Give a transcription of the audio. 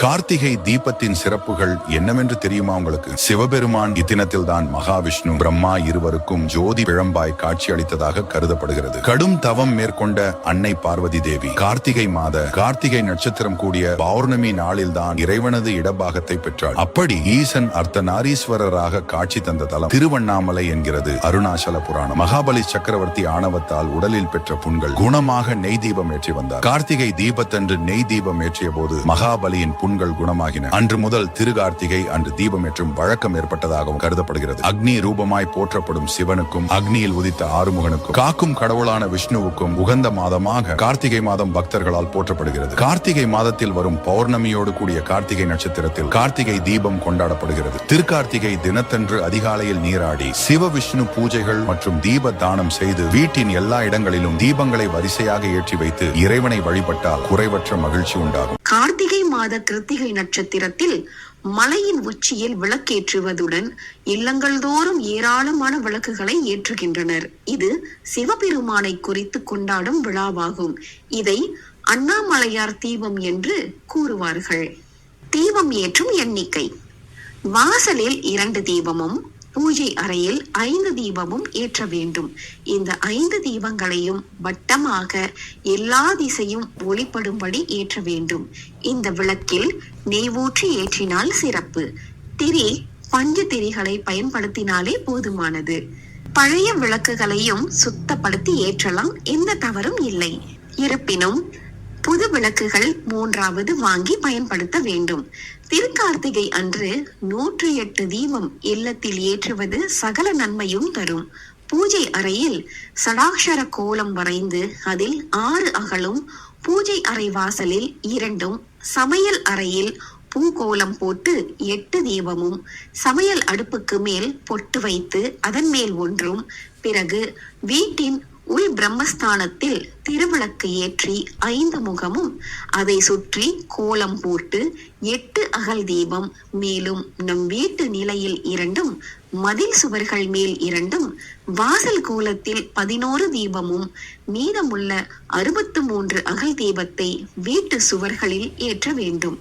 கார்த்திகை தீபத்தின் சிறப்புகள் என்னவென்று தெரியுமா உங்களுக்கு? சிவபெருமான் இத்தினத்தில் தான் மகாவிஷ்ணு பிரம்மா இருவருக்கும் ஜோதி பிழம்பாய் காட்சி அளித்ததாக கருதப்படுகிறது. கடும் தவம் மேற்கொண்ட அன்னை பார்வதி தேவி கார்த்திகை நட்சத்திரம் கூடிய பௌர்ணமி நாளில் தான் இறைவனது இடபாகத்தை பெற்றாள். அப்படி ஈசன் அர்த்தநாரீஸ்வரராக காட்சி தந்த தலம் திருவண்ணாமலை என்கிறது அருணாச்சல புராணம். மகாபலி சக்கரவர்த்தி ஆணவத்தால் உடலில் பெற்ற புண்கள் குணமாக நெய் தீபம் ஏற்றி வந்தார். கார்த்திகை தீபத்தன்று நெய் தீபம் ஏற்றிய போது மகாபலியின் புண்கள் குணமாகின. அன்று முதல் திருகார்த்திகை அன்று தீபம் ஏற்றும் வழக்கம் ஏற்பட்டதாகவும் கருதப்படுகிறது. அக்னி ரூபமாய் போற்றப்படும் சிவனுக்கும் அக்னியில் உதித்த ஆறுமுகனுக்கும் காக்கும் கடவுளான விஷ்ணுவுக்கும் உகந்த மாதமாக கார்த்திகை மாதம் பக்தர்களால் போற்றப்படுகிறது. கார்த்திகை மாதத்தில் வரும் பௌர்ணமியோடு கூடிய கார்த்திகை நட்சத்திரத்தில் கார்த்திகை தீபம் கொண்டாடப்படுகிறது. திருக்கார்த்திகை தினத்தன்று அதிகாலையில் நீராடி சிவ விஷ்ணு பூஜைகள் மற்றும் தீப தானம் செய்து வீட்டின் எல்லா இடங்களிலும் தீபங்களை வரிசையாக ஏற்றி வைத்து இறைவனை வழிபட்டால் குறைவற்ற மகிழ்ச்சி உண்டாகும். கார்த்திகை மாத கிருத்திகை நட்சத்திரத்தில் மலையின் உச்சியில் விளக்கேற்றுவதுடன் இல்லங்கள் தோறும் ஏராளமான விளக்குகளை ஏற்றுகின்றனர். இது சிவபெருமானை குறித்து கொண்டாடும் விழாவாகும். இதை அண்ணாமலையார் தீபம் என்று கூறுவார்கள். தீபம் ஏற்றும் எண்ணிக்கை: வாசலில் 2 தீபமும் பூஜை அறையில் 5 தீபமும் ஏற்ற வேண்டும். இந்த 5 தீபங்களையும் வட்டமாக எல்லா திசையும் ஒளிப்படும்படி ஏற்ற வேண்டும். இந்த விளக்கில் நெய் ஊற்றி ஏற்றினால் சிறப்பு. திரி பஞ்சு திரிகளை பயன்படுத்தினாலே போதுமானது. பழைய விளக்குகளையும் சுத்தப்படுத்தி ஏற்றலாம், எந்த தவறும் இல்லை. இருப்பினும் புது விளக்குகள் 3வது வாங்கி பயன்படுத்த வேண்டும். திருக்கார்த்திகை அன்று 108 தீபம் இல்லத்தில் ஏற்றுவது சகல நன்மையும் தரும். பூஜை அறையில் சடாக்ஷர கோலம் வரைந்து அதில் 6 அகலும், பூஜை அறை வாசலில் 2ம், சமையல் அறையில் பூகோலம் போட்டு 8 தீபமும், சமையல் அடுப்புக்கு மேல் பொட்டு வைத்து அதன் மேல் 1ம், பிறகு வீட்டின் உள் பிரம்மஸ்தானத்தில் திருவிளக்கு ஏற்றி 5 முகமும், அதை சுற்றி கோலம் போட்டு 8 அகல் தீபம், மேலும் நம் வீட்டு நிலையில் 2ம், மதில் சுவர்கள் மேல் 2ம், வாசல் கோலத்தில் 11 தீபமும், மீதமுள்ள 63 அகல் தீபத்தை வீட்டு சுவர்களில் ஏற்ற வேண்டும்.